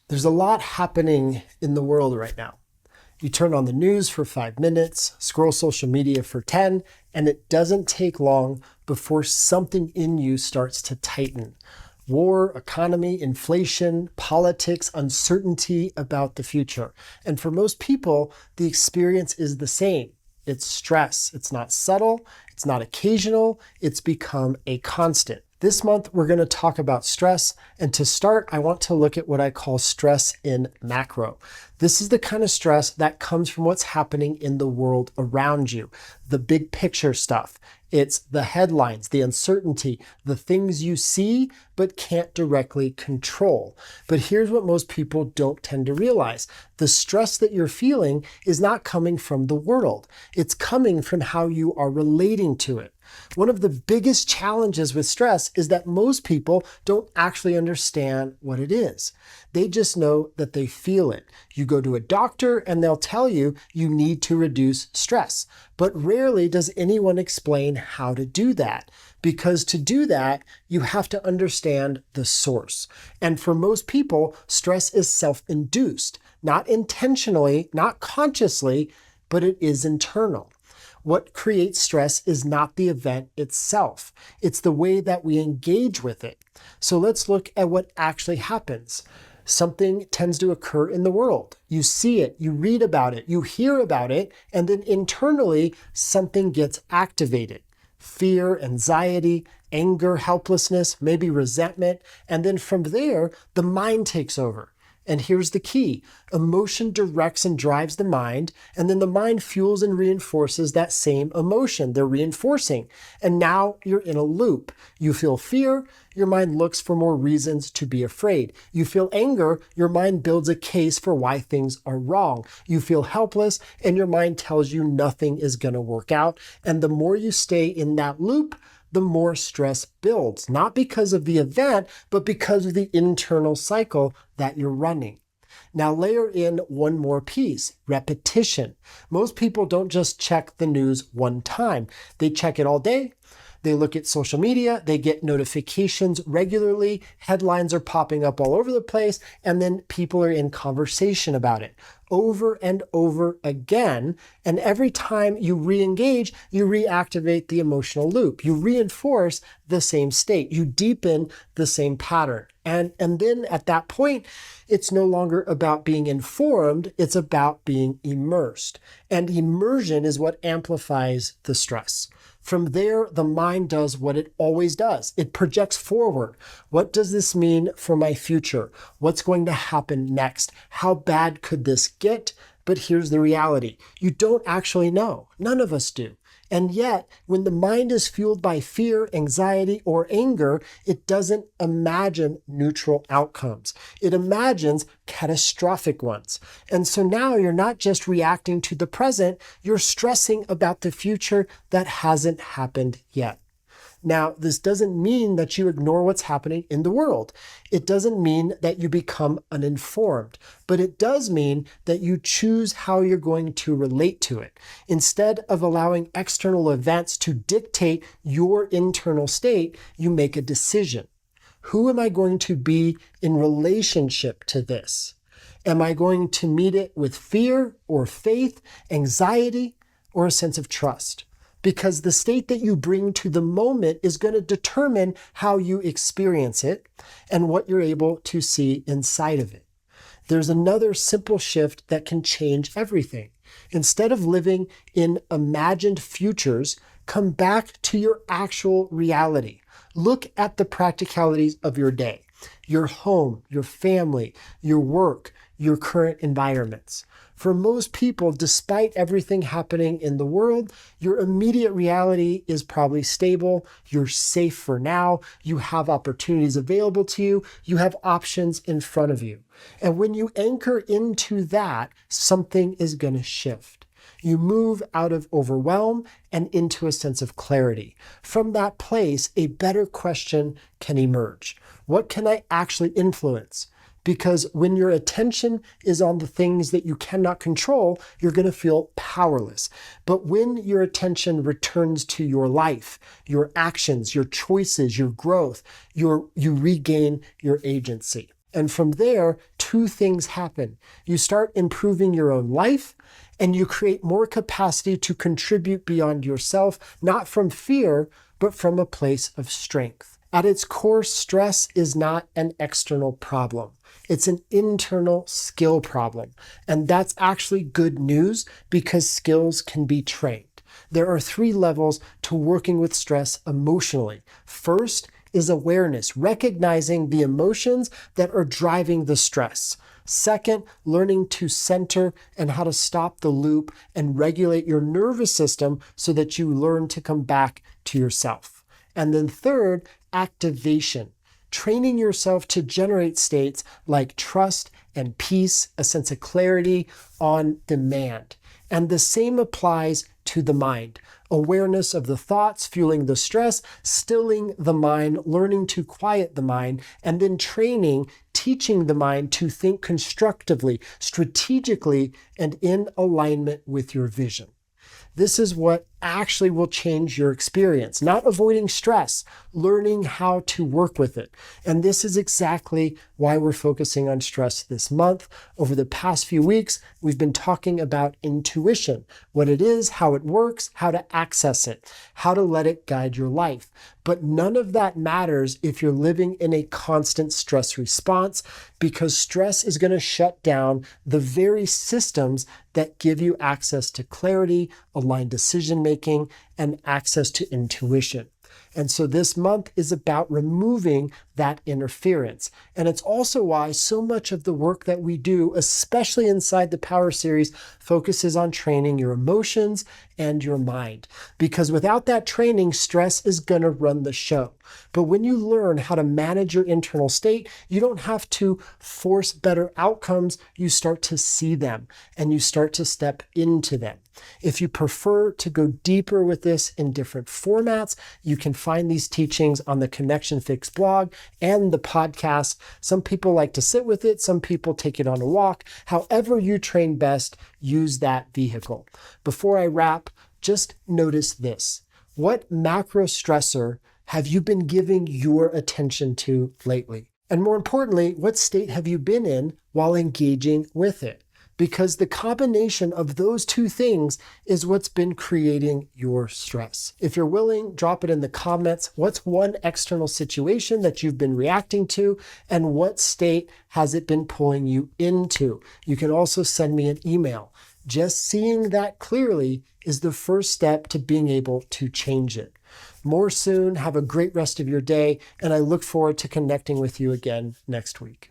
There's a lot happening in the world right now. You turn on the news for 5 minutes, scroll social media for 10, and it doesn't take long before something in you starts to tighten. War, economy, inflation, politics, uncertainty about the future. And for most people, the experience is the same. It's stress. It's not subtle. It's not occasional. It's become a constant. This month, we're going to talk about stress. And to start, I want to look at what I call stress in macro. This is the kind of stress that comes from what's happening in the world around you, the big picture stuff. It's the headlines, the uncertainty, the things you see but can't directly control. But here's what most people don't tend to realize. The stress that you're feeling is not coming from the world. It's coming from how you are relating to it. One of the biggest challenges with stress is that most people don't actually understand what it is. They just know that they feel it. You go to a doctor and they'll tell you you need to reduce stress. But rarely does anyone explain how to do that. Because to do that, you have to understand the source. And for most people, stress is self-induced, not intentionally, not consciously, but it is internal. What creates stress is not the event itself. It's the way that we engage with it. So let's look at what actually happens. Something tends to occur in the world. You see it, you read about it, you hear about it, and then internally something gets activated. Fear, anxiety, anger, helplessness, maybe resentment, and then from there, the mind takes over. And here's the key. Emotion directs and drives the mind, and then the mind fuels and reinforces that same emotion. They're reinforcing. And now you're in a loop. You feel fear, your mind looks for more reasons to be afraid. You feel anger, your mind builds a case for why things are wrong. You feel helpless, and your mind tells you nothing is going to work out. And the more you stay in that loop, the more stress builds, not because of the event, but because of the internal cycle that you're running. Now layer in one more piece, repetition. Most people don't just check the news one time. They check it all day. They look at social media, they get notifications regularly, headlines are popping up all over the place, and then people are in conversation about it over and over again. And every time you re-engage, you reactivate the emotional loop. You reinforce the same state. You deepen the same pattern. And then at that point, it's no longer about being informed, it's about being immersed. And immersion is what amplifies the stress. From there, the mind does what it always does. It projects forward. What does this mean for my future? What's going to happen next? How bad could this get? But here's the reality. You don't actually know. None of us do. And yet, when the mind is fueled by fear, anxiety, or anger, it doesn't imagine neutral outcomes. It imagines catastrophic ones. And so now you're not just reacting to the present, you're stressing about the future that hasn't happened yet. Now, this doesn't mean that you ignore what's happening in the world. It doesn't mean that you become uninformed, but it does mean that you choose how you're going to relate to it. Instead of allowing external events to dictate your internal state, you make a decision. Who am I going to be in relationship to this? Am I going to meet it with fear or faith, anxiety, or a sense of trust? Because the state that you bring to the moment is going to determine how you experience it and what you're able to see inside of it. There's another simple shift that can change everything. Instead of living in imagined futures, come back to your actual reality. Look at the practicalities of your day, your home, your family, your work, your current environments. For most people, despite everything happening in the world, your immediate reality is probably stable. You're safe for now. You have opportunities available to you. You have options in front of you. And when you anchor into that, something is going to shift. You move out of overwhelm and into a sense of clarity. From that place, a better question can emerge. What can I actually influence? Because when your attention is on the things that you cannot control, you're going to feel powerless. But when your attention returns to your life, your actions, your choices, your growth, you regain your agency. And from there, two things happen. You start improving your own life, and you create more capacity to contribute beyond yourself, not from fear, but from a place of strength. At its core, stress is not an external problem. It's an internal skill problem. And that's actually good news because skills can be trained. There are 3 levels to working with stress emotionally. First is awareness, recognizing the emotions that are driving the stress. Second, learning to center and how to stop the loop and regulate your nervous system so that you learn to come back to yourself. And then third, activation, training yourself to generate states like trust and peace, a sense of clarity on demand. And the same applies to the mind. Awareness of the thoughts fueling the stress, stilling the mind, learning to quiet the mind, and then training, teaching the mind to think constructively, strategically, and in alignment with your vision. This is what actually will change your experience. Not avoiding stress, learning how to work with it. And this is exactly why we're focusing on stress this month. Over the past few weeks, we've been talking about intuition, what it is, how it works, how to access it, how to let it guide your life. But none of that matters if you're living in a constant stress response, because stress is going to shut down the very systems that give you access to clarity, aligned decision making, and access to intuition. And so this month is about removing that interference. And it's also why so much of the work that we do, especially inside the Power Series, focuses on training your emotions and your mind. Because without that training, stress is going to run the show. But when you learn how to manage your internal state, you don't have to force better outcomes. You start to see them and you start to step into them. If you prefer to go deeper with this in different formats, you can find these teachings on the Connection Fix blog and the podcast. Some people like to sit with it. Some people take it on a walk. However you train best, use that vehicle. Before I wrap, just notice this. What macro stressor have you been giving your attention to lately? And more importantly, what state have you been in while engaging with it? Because the combination of those two things is what's been creating your stress. If you're willing, drop it in the comments. What's one external situation that you've been reacting to, and what state has it been pulling you into? You can also send me an email. Just seeing that clearly is the first step to being able to change it. More soon. Have a great rest of your day, and I look forward to connecting with you again next week.